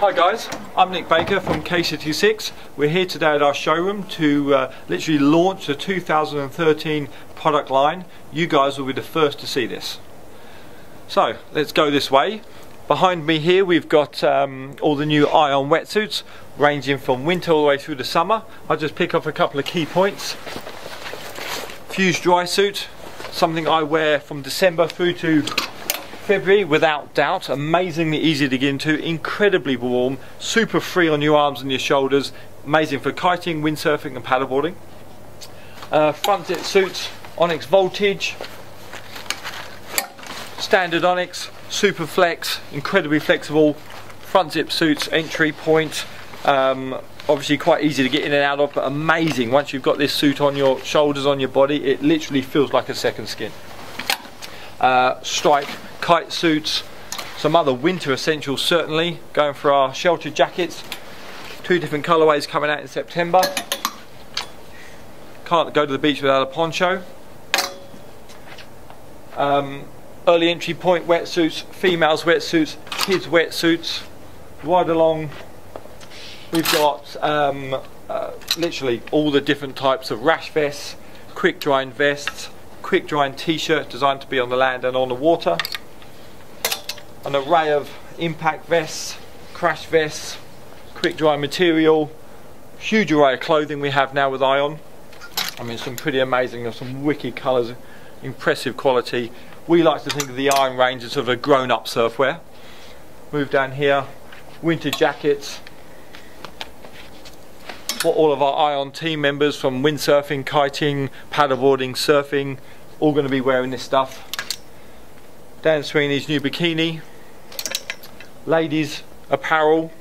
Hi guys, I'm Nick Baker from K66. We're here today at our showroom to literally launch the 2013 product line. You guys will be the first to see this. So let's go this way. Behind me here we've got all the new Ion wetsuits ranging from winter all the way through the summer. I'll just pick up a couple of key points. Fuse dry suit, something I wear from December through to February without doubt. Amazingly easy to get into, incredibly warm, super free on your arms and your shoulders, amazing for kiting, windsurfing and paddleboarding. Front zip suits, Onyx Voltage, standard Onyx, super flex, incredibly flexible front zip suits, entry point, obviously quite easy to get in and out of, but amazing once you've got this suit on your shoulders, on your body. It literally feels like a second skin. Strike kite suits, some other winter essentials certainly, going for our shelter jackets, two different colorways coming out in September. Can't go to the beach without a poncho. Early entry point wetsuits, females wetsuits, kids wetsuits. Right along we've got literally all the different types of rash vests, quick drying vests, quick drying t-shirt designed to be on the land and on the water, an array of impact vests, crash vests, quick dry material, huge array of clothing we have now with Ion. I mean, some pretty amazing, some wicked colours, impressive quality. We like to think of the Ion range as sort of a grown-up surfwear. Move down here, winter jackets. What all of our Ion team members from windsurfing, kiting, paddleboarding, surfing, all going to be wearing this stuff. Dan Sweeney's new bikini, ladies apparel.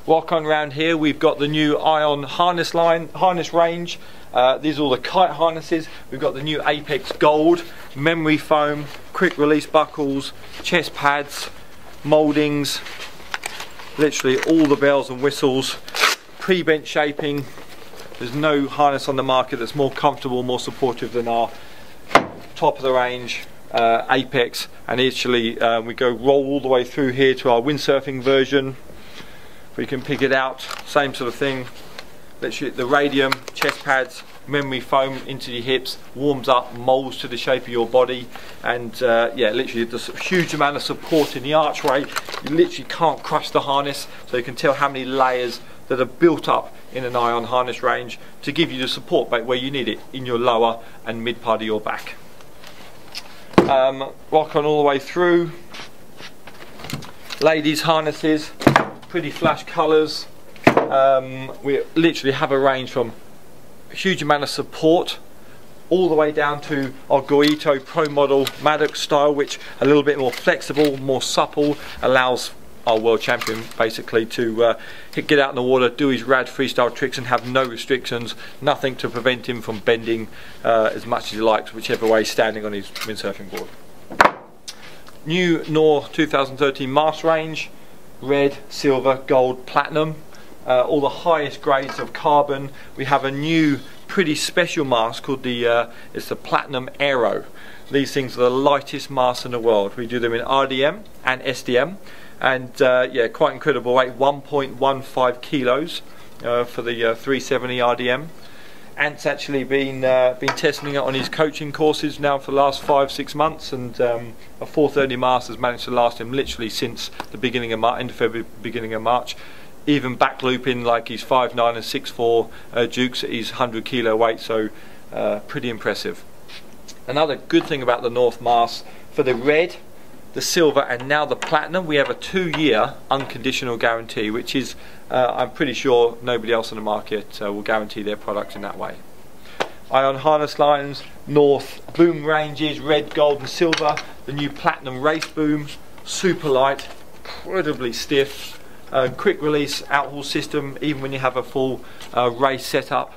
Walk on round here, we've got the new Ion harness range. These are all the kite harnesses. We've got the new Apex Gold, memory foam, quick release buckles, chest pads, mouldings, literally all the bells and whistles. Pre-bent shaping. There's no harness on the market that's more comfortable, more supportive than our top of the range Apex. And actually we go roll all the way through here to our windsurfing version. We can pick it out, same sort of thing. Literally the radium, chest pads, memory foam into your hips, warms up, molds to the shape of your body, and yeah, literally there's a huge amount of support in the archway. You literally can't crush the harness, so you can tell how many layers that are built up in an Ion harness range to give you the support where you need it, in your lower and mid part of your back. Rock on all the way through. Ladies harnesses, pretty flash colours. We literally have a range from a huge amount of support all the way down to our Goito Pro Model Maddox style, which a little bit more flexible, more supple, allows our world champion basically to get out in the water, do his rad freestyle tricks and have no restrictions, nothing to prevent him from bending as much as he likes, whichever way he's standing on his windsurfing board. New Knorr 2013 mask range, red, silver, gold, platinum, all the highest grades of carbon. We have a new pretty special mask called it's the Platinum Aero. These things are the lightest masks in the world. We do them in RDM and SDM. And yeah, quite incredible weight, 1.15 kilos for the 370 RDM. Ant's actually been testing it on his coaching courses now for the last 5-6 months, and a 430 mask has managed to last him literally since the beginning of March, end of February, beginning of March. Even back looping like his 5'9" and 6'4" Dukes at his 100 kilo weight, so pretty impressive. Another good thing about the North mask, for the red, the silver and now the platinum, we have a 2-year unconditional guarantee, which is I'm pretty sure nobody else on the market will guarantee their products in that way. Ion harness lines, North boom ranges, red, gold and silver. The new platinum race boom, super light, incredibly stiff, quick release outhaul system even when you have a full race setup.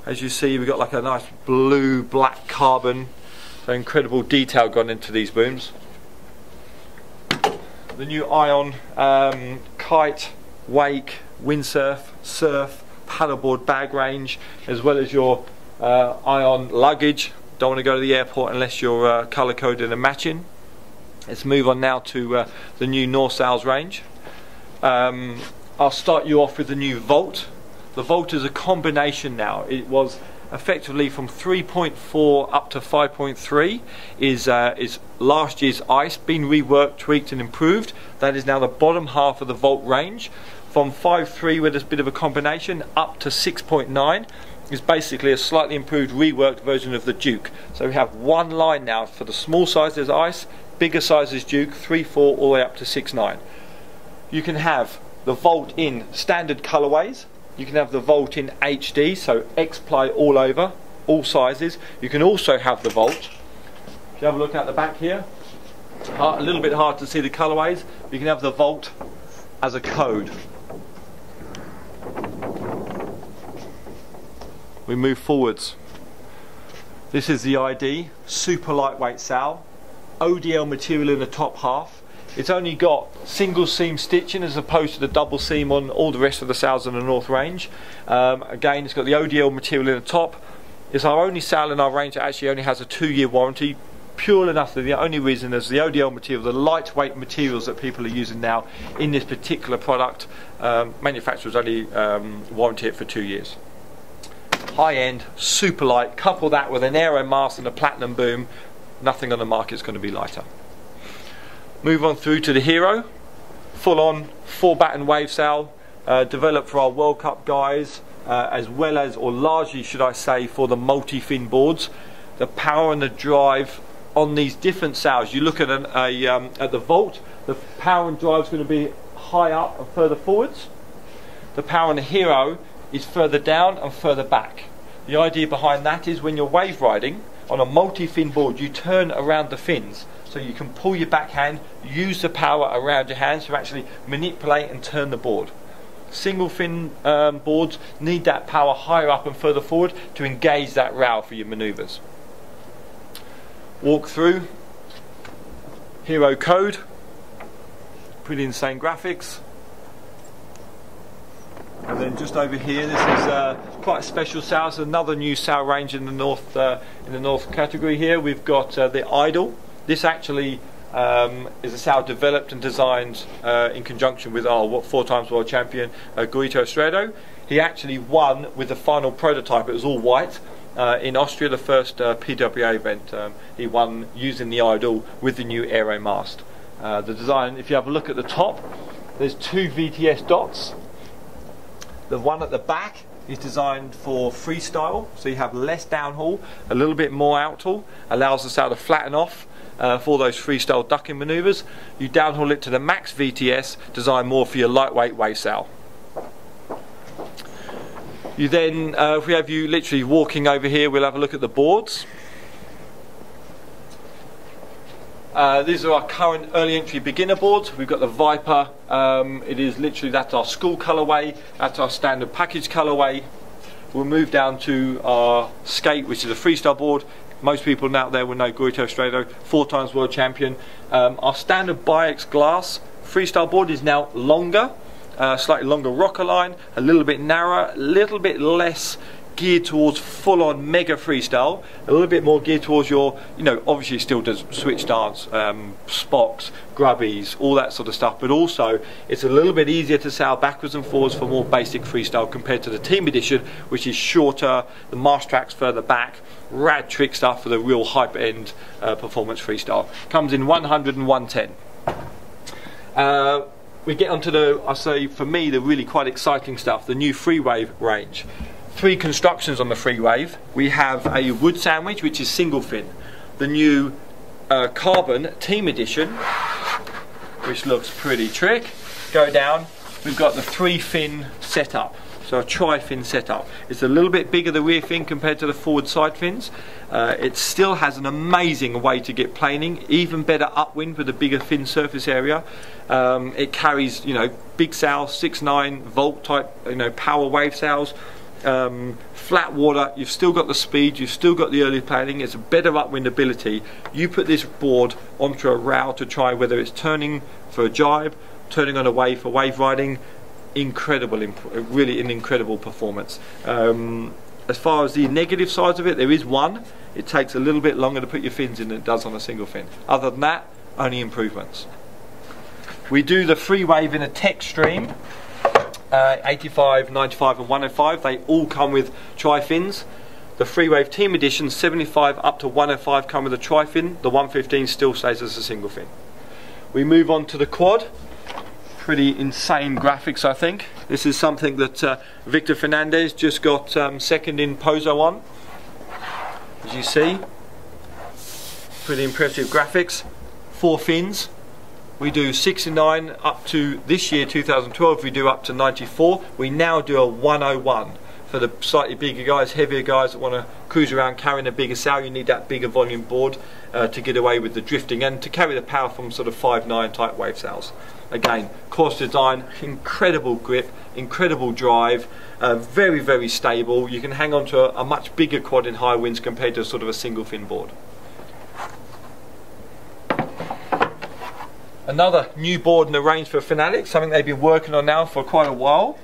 As you see, we've got like a nice blue black carbon, so incredible detail gone into these booms. The new Ion kite, wake, windsurf, surf, paddleboard bag range, as well as your Ion luggage. Don't want to go to the airport unless you're colour coded and matching. Let's move on now to the new North Sails range. I'll start you off with the new Volt. The Volt is a combination now. It was effectively from 3.4 up to 5.3 is last year's ice, been reworked, tweaked and improved. That is now the bottom half of the Volt range. From 5.3, where there's a bit of a combination, up to 6.9 is basically a slightly improved, reworked version of the Duke. So we have one line now for the small sizes ice, bigger sizes Duke, 3.4 all the way up to 6.9. You can have the Volt in standard colorways. You can have the Volt in HD, so X-Play all over, all sizes. You can also have the Volt. If you have a look at the back here, a little bit hard to see the colorways. You can have the Volt as a code. We move forwards. This is the ID, super lightweight sal, ODL material in the top half. It's only got single seam stitching as opposed to the double seam on all the rest of the sals in the North range. Again, it's got the ODL material in the top. It's our only sal in our range that actually only has a 2-year warranty. Pure enough that the only reason is the ODL material, the lightweight materials that people are using now in this particular product, manufacturers only warranty it for 2 years. High end, super light, couple that with an aero mask and a platinum boom, nothing on the market is going to be lighter. Move on through to the Hero, full on 4-batten wave sail, developed for our World Cup guys, as well as, or largely should I say, for the multi-fin boards. The power and the drive on these different sails, you look at at the Volt, the power and drive is going to be high up and further forwards. The power on the Hero is further down and further back. The idea behind that is when you're wave riding on a multi-fin board, you turn around the fins, so you can pull your backhand, use the power around your hands to actually manipulate and turn the board. Single fin boards need that power higher up and further forward to engage that rail for your manoeuvres. Walk through, Hero code, pretty insane graphics. And then just over here, this is quite a special sail. It's another new sail range in the North category here. We've got the Idol. This actually is a sail developed and designed in conjunction with our 4-time world champion Guido Strado. He actually won with the final prototype. It was all white in Austria, the first PWA event. He won using the Idol with the new aero mast. The design, if you have a look at the top, there's 2 VTS dots. The one at the back is designed for freestyle, so you have less downhaul, a little bit more outhaul, allows the sail to flatten off for those freestyle ducking manoeuvres. You downhaul it to the max VTS, designed more for your lightweight wave sail. You then, if we have you literally walking over here, we'll have a look at the boards. These are our current early entry beginner boards. We've got the Viper, it is literally, that's our school colourway, that's our standard package colourway. We'll move down to our Skate, which is a freestyle board. Most people out there will know Guido Strado, 4-time world champion. Our standard Bi-X glass freestyle board is now longer, slightly longer rocker line, a little bit narrower, a little bit less geared towards full-on mega freestyle, a little bit more geared towards your, obviously it still does switch dance, spocks, grubbies, all that sort of stuff, but also it's a little bit easier to sail backwards and forwards for more basic freestyle compared to the team edition, which is shorter, the mast track's further back, rad trick stuff for the real hyper end performance freestyle. Comes in 100 and 110. We get onto the, I say for me, the really quite exciting stuff, the new free wave range. 3 constructions on the free wave. We have a wood sandwich, which is single fin. The new carbon team edition, which looks pretty trick. Go down, we've got the 3-fin setup, so a tri-fin setup. It's a little bit bigger the rear fin compared to the forward side fins. It still has an amazing way to get planing, even better upwind with a bigger fin surface area. It carries, big sails, 6.9 volt type, power wave sails. Flat water, you've still got the speed, you've still got the early planning, it's a better upwind ability. You put this board onto a rail to try whether it's turning for a jibe, turning on a wave for wave riding, incredible, really an incredible performance. As far as the negative sides of it, there is one, it takes a little bit longer to put your fins in than it does on a single fin. Other than that, only improvements. We do the free wave in a tech stream, 85, 95 and 105. They all come with tri-fins. The free wave team edition, 75 up to 105 come with a tri-fin. The 115 still stays as a single fin. We move on to the quad. Pretty insane graphics, I think. This is something that Victor Fernandez just got second in Pozo on. As you see, pretty impressive graphics. 4 fins. We do 69 up to this year, 2012, we do up to 94. We now do a 101. For the slightly bigger guys, heavier guys that want to cruise around carrying a bigger sail, you need that bigger volume board to get away with the drifting and to carry the power from sort of 5.9 type wave sails. Again, course design, incredible grip, incredible drive, very, very stable. You can hang on to a much bigger quad in high winds compared to sort of a single fin board. Another new board in the range for Fanatic, something they've been working on now for quite a while,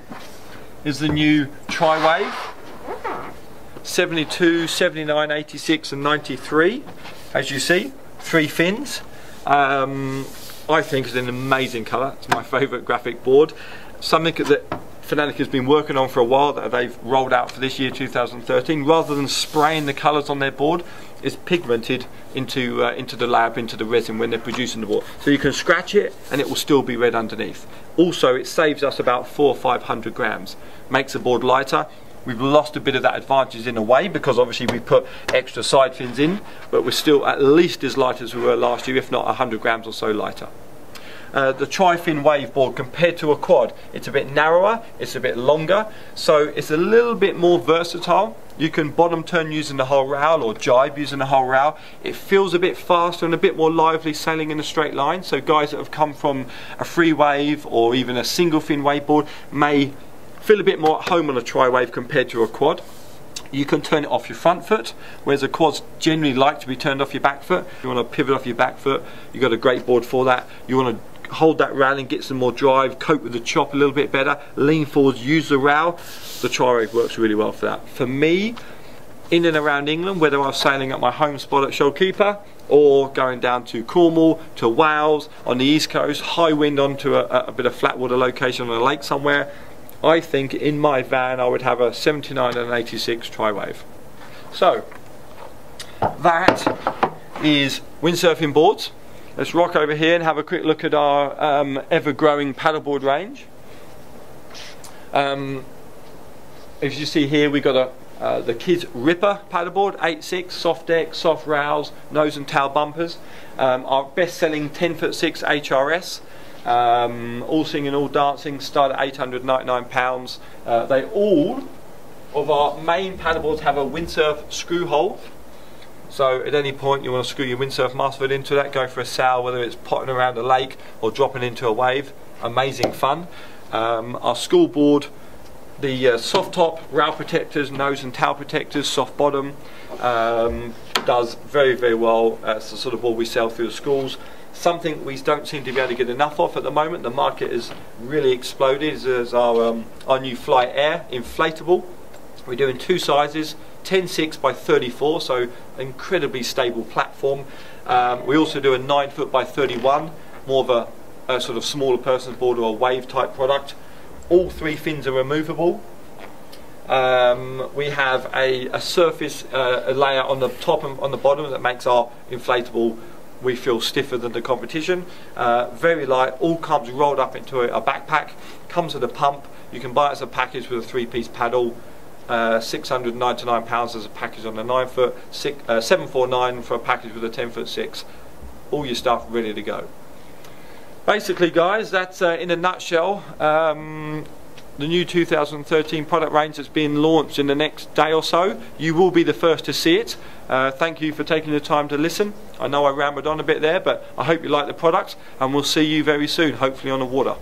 is the new Tri-Wave 72, 79, 86 and 93. As you see, 3 fins. I think it's an amazing colour. It's my favourite graphic board. Something that Fanatic has been working on for a while that they've rolled out for this year 2013. Rather than spraying the colours on their board, it's pigmented into the lab, into the resin when they're producing the board. So you can scratch it and it will still be red underneath. Also, it saves us about 400 or 500 grams. Makes the board lighter. We've lost a bit of that advantage in a way because obviously we put extra side fins in, but we're still at least as light as we were last year, if not 100 grams or so lighter. The tri-fin wave board compared to a quad, it's a bit narrower, it's a bit longer, so it's a little bit more versatile. You can bottom turn using the whole rail or jibe using the whole rail. It feels a bit faster and a bit more lively sailing in a straight line, so guys that have come from a free wave or even a single fin wave board may feel a bit more at home on a tri-wave compared to a quad. You can turn it off your front foot, whereas the quads generally like to be turned off your back foot. If you want to pivot off your back foot, you've got a great board for that. You want to hold that rail and get some more drive, cope with the chop a little bit better, lean forwards, use the rail. The Tri-Wave works really well for that. For me, in and around England, whether I was sailing at my home spot at Shoalkeeper or going down to Cornwall, to Wales, on the east coast, high wind onto a bit of flat water location on a lake somewhere, I think in my van I would have a 79 and an 86 Tri-Wave. So that is windsurfing boards. Let's rock over here and have a quick look at our ever-growing paddleboard range. As you see here, we've got the Kids Ripper paddleboard, 8.6, soft deck, soft rails, nose and tail bumpers. Our best-selling 10'6" HRS. All singing, all dancing, start at £899. They all of our main paddleboards have a windsurf screw hole. So at any point you want to screw your windsurf mastfoot into that, go for a sail, whether it's potting around a lake or dropping into a wave. Amazing fun. Our school board, the soft top, rail protectors, nose and tail protectors, soft bottom, does very, very well. It's the sort of board we sell through the schools. Something we don't seem to be able to get enough of at the moment. The market has really exploded. Is our new Fly Air inflatable. We're doing 2 sizes, 10.6 by 34, so incredibly stable platform. We also do a 9 foot by 31, more of a sort of smaller person's board or a wave type product. All 3 fins are removable. We have a surface a layer on the top and on the bottom that makes our inflatable, we feel, stiffer than the competition. Very light, all comes rolled up into a backpack, comes with a pump. You can buy it as a package with a 3-piece paddle. £699 as a package on the 9 foot, £749 for a package with a 10'6". All your stuff ready to go. Basically, guys, that's in a nutshell the new 2013 product range that's being launched in the next day or so. You will be the first to see it. Thank you for taking the time to listen. I know I rambled on a bit there, but I hope you like the products, and we'll see you very soon, hopefully on the water.